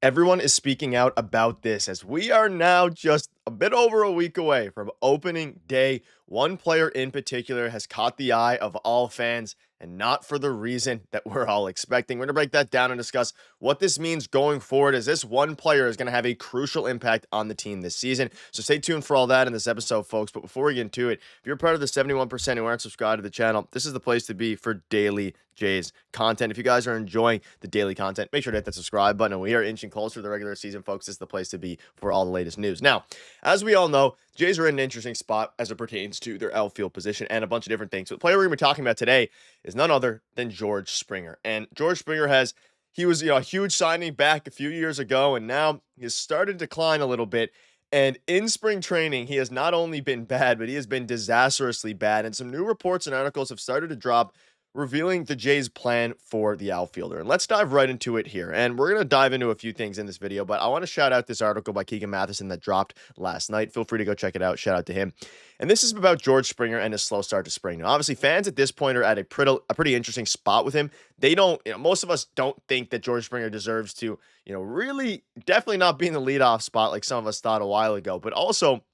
Everyone is speaking out about this as we are now just a bit over a week away from opening day. One player in particular has caught the eye of all fans, and not for the reason that we're all expecting. We're going to break that down and discuss what this means going forward, as this one player is going to have a crucial impact on the team this season. So stay tuned for all that in this episode, folks. But before we get into it, if you're part of the 71% who aren't subscribed to the channel, this is the place to be for daily Jays content. If you guys are enjoying the daily content, make sure to hit that subscribe button. And we are inching closer to the regular season, folks. This is the place to be for all the latest news. Now, as we all know, Jays are in an interesting spot as it pertains to their outfield position and a bunch of different things. So the player we're going to be talking about today is none other than George Springer. And George Springer he was a huge signing back a few years ago, and now he has started to decline a little bit. And in spring training, he has not only been bad, but he has been disastrously bad. And some new reports and articles have started to drop revealing the Jays' plan for the outfielder. And let's dive right into it here. And we're going to dive into a few things in this video, but I want to shout out this article by Keegan Matheson that dropped last night. Feel free to go check it out. Shout out to him. And this is about George Springer and his slow start to spring. Now, obviously, fans at this point are at a pretty interesting spot with him. They don't, most of us don't think that George Springer deserves to, really definitely not be in the leadoff spot like some of us thought a while ago, but also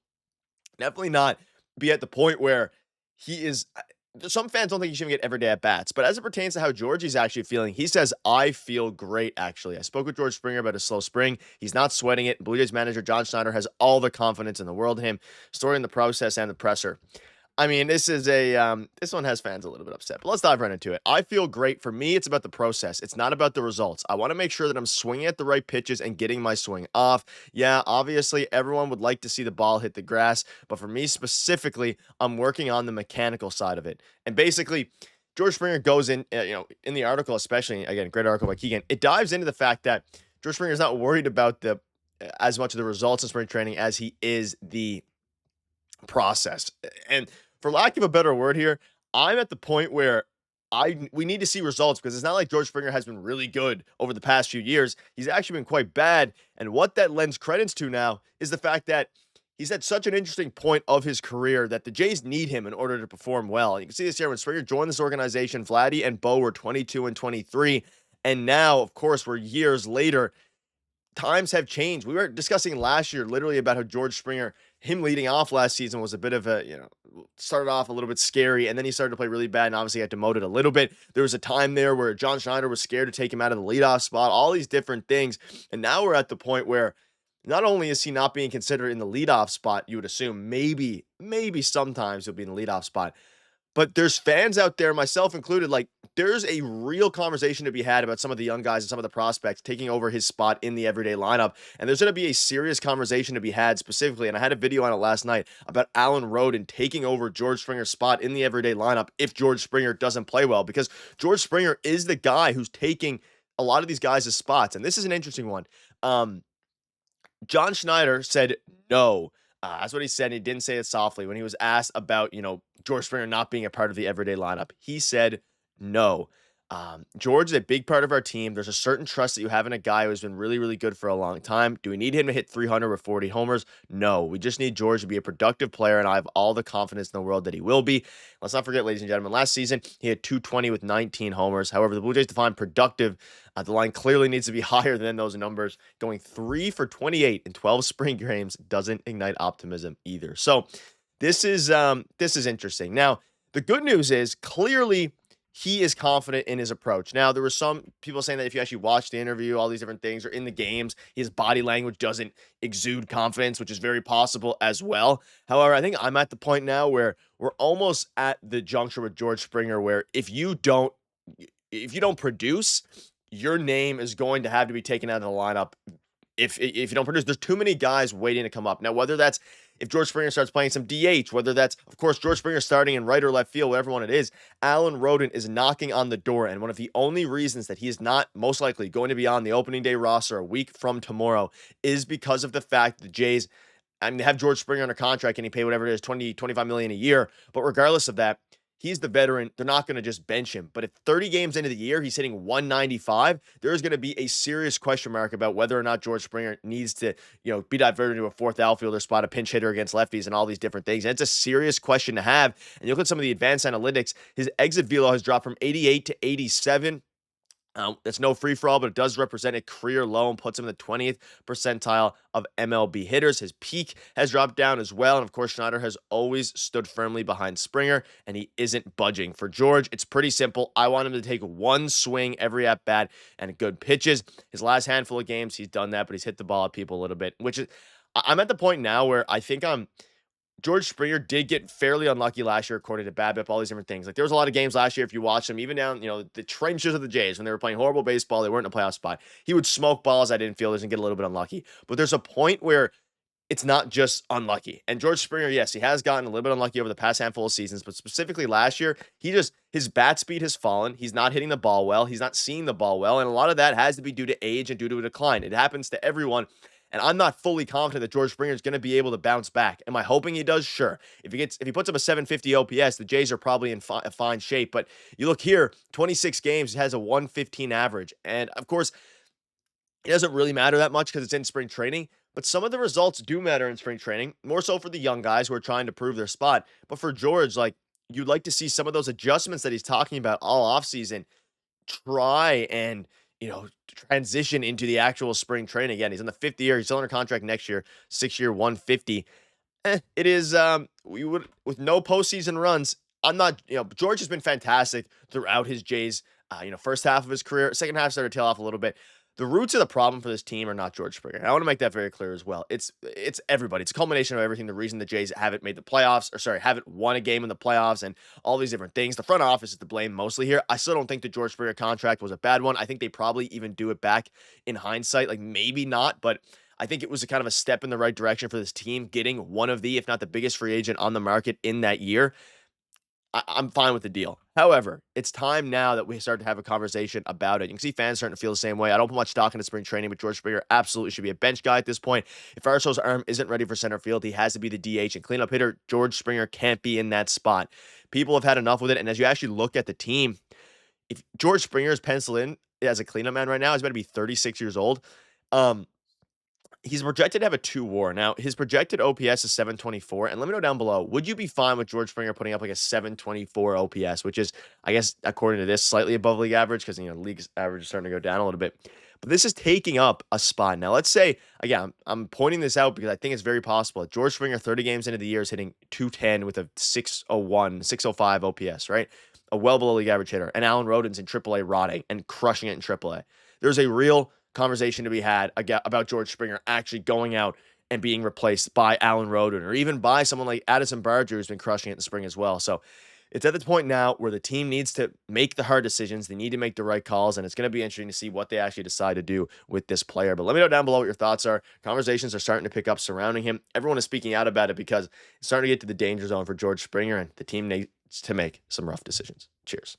definitely not be at the point where he is. Some fans don't think he should get everyday at bats, but as it pertains to how Georgie's actually feeling, he says, "I feel great, actually. I spoke with George Springer about his slow spring. He's not sweating it. Blue Jays manager John Schneider has all the confidence in the world in him. Story in the process and the presser." I mean, this is this one has fans a little bit upset, but let's dive right into it. I feel great. For me, it's about the process. It's not about the results. I want to make sure that I'm swinging at the right pitches and getting my swing off. Yeah, obviously, everyone would like to see the ball hit the grass, but for me specifically, I'm working on the mechanical side of it. And basically, George Springer goes in, in the article, especially, again, great article by Keegan, it dives into the fact that George Springer is not worried about as much of the results in spring training as he is the process. And for lack of a better word here, I'm at the point where we need to see results, because it's not like George Springer has been really good over the past few years. He's actually been quite bad. And what that lends credence to now is the fact that he's at such an interesting point of his career that the Jays need him in order to perform well. And you can see this here when Springer joined this organization. Vladdy and Bo were 22 and 23. And now, of course, we're years later. Times have changed. We were discussing last year literally about how George Springer, him leading off last season, was a bit of started off a little bit scary, and then he started to play really bad and obviously got demoted a little bit. There was a time there where John Schneider was scared to take him out of the leadoff spot, all these different things. And now we're at the point where not only is he not being considered in the leadoff spot, you would assume maybe sometimes he'll be in the leadoff spot, but there's fans out there, myself included, like there's a real conversation to be had about some of the young guys and some of the prospects taking over his spot in the everyday lineup. And there's going to be a serious conversation to be had specifically. And I had a video on it last night about Alan Roden taking over George Springer's spot in the everyday lineup if George Springer doesn't play well, because George Springer is the guy who's taking a lot of these guys' spots. And this is an interesting one. John Schneider said no. That's what he said. He didn't say it softly. When he was asked about, George Springer not being a part of the everyday lineup, he said no. George is a big part of our team. There's a certain trust that you have in a guy who has been really, really good for a long time. Do we need him to hit 300 with 40 homers? No. We just need George to be a productive player, and I have all the confidence in the world that he will be. Let's not forget, ladies and gentlemen, last season he had 220 with 19 homers. However, the Blue Jays define productive. The line clearly needs to be higher than those numbers. Going 3 for 28 in 12 spring games doesn't ignite optimism either. So this is interesting. Now, the good news is clearly he is confident in his approach. Now, there were some people saying that if you actually watch the interview, all these different things, or in the games, his body language doesn't exude confidence, which is very possible as well. However, I think I'm at the point now where we're almost at the juncture with George Springer where if you don't produce, your name is going to have to be taken out of the lineup. If you don't produce, there's too many guys waiting to come up. Now, whether that's if George Springer starts playing some DH, whether that's, of course, George Springer starting in right or left field, whatever one it is, Alan Roden is knocking on the door. And one of the only reasons that he is not most likely going to be on the opening day roster a week from tomorrow is because of the fact the Jays, they have George Springer under contract and he paid whatever it is, $20, $25 million a year. But regardless of that, he's the veteran. They're not going to just bench him. But if 30 games into the year, he's hitting 195, there's going to be a serious question mark about whether or not George Springer needs to, be diverted into a fourth outfielder spot, a pinch hitter against lefties, and all these different things. And it's a serious question to have. And you look at some of the advanced analytics, his exit velo has dropped from 88 to 87. It's no free for all, but it does represent a career low and puts him in the 20th percentile of MLB hitters. His peak has dropped down as well. And of course, Schneider has always stood firmly behind Springer, and he isn't budging. For George, it's pretty simple. I want him to take one swing every at bat and good pitches. His last handful of games, he's done that, but he's hit the ball at people a little bit, which is, I'm at the point now where I think George Springer did get fairly unlucky last year, according to BABIP, all these different things. Like, there was a lot of games last year, if you watch them, even down, the trenches of the Jays, when they were playing horrible baseball, they weren't in a playoff spot. He would smoke balls at infielders and get a little bit unlucky. But there's a point where it's not just unlucky. And George Springer, yes, he has gotten a little bit unlucky over the past handful of seasons, but specifically last year, his bat speed has fallen. He's not hitting the ball well. He's not seeing the ball well. And a lot of that has to be due to age and due to a decline. It happens to everyone. And I'm not fully confident that George Springer is going to be able to bounce back. Am I hoping he does? Sure. If he puts up a 750 OPS, the Jays are probably in fine shape. But you look here, 26 games, he has a 115 average. And of course, it doesn't really matter that much because it's in spring training. But some of the results do matter in spring training, more so for the young guys who are trying to prove their spot. But for George, like, you'd like to see some of those adjustments that he's talking about all offseason try and transition into the actual spring training. Again, he's in the fifth year. He's still under contract next year, 6-year, 150. It is, we would, with no postseason runs, I'm not, George has been fantastic throughout his Jays, first half of his career. Second half started to tail off a little bit. The roots of the problem for this team are not George Springer. I want to make that very clear as well. It's everybody. It's a culmination of everything. The reason the Jays haven't made the playoffs, haven't won a game in the playoffs, and all these different things. The front office is to blame mostly here. I still don't think the George Springer contract was a bad one. I think they probably even do it back in hindsight. Like, maybe not, but I think it was a kind of a step in the right direction for this team, getting one of the, if not the biggest free agent on the market in that year. I'm fine with the deal. However, it's time now that we start to have a conversation about it. You can see fans starting to feel the same way. I don't put much stock into spring training, but George Springer absolutely should be a bench guy at this point. If Arso's arm isn't ready for center field, he has to be the DH and cleanup hitter. George Springer can't be in that spot. People have had enough with it, and as you actually look at the team, if George Springer is penciled in as a cleanup man right now, he's about to be 36 years old. He's projected to have a 2 WAR. Now, his projected OPS is 724. And let me know down below, would you be fine with George Springer putting up like a 724 OPS, which is, I guess, according to this, slightly above league average because, league's average is starting to go down a little bit. But this is taking up a spot. Now, let's say, again, I'm pointing this out because I think it's very possible that George Springer, 30 games into the year, is hitting 210 with a 601, 605 OPS, right? A well below league average hitter. And Alan Rodin's in AAA rotting and crushing it in AAA. There's a real conversation to be had about George Springer actually going out and being replaced by Alan Rodin or even by someone like Addison Barger, who's been crushing it in the spring as well. So it's at the point now where the team needs to make the hard decisions. They need to make the right calls, and it's going to be interesting to see what they actually decide to do with this player. But let me know down below what your thoughts are. Conversations are starting to pick up surrounding him. Everyone is speaking out about it because it's starting to get to the danger zone for George Springer, and the team needs to make some rough decisions. Cheers.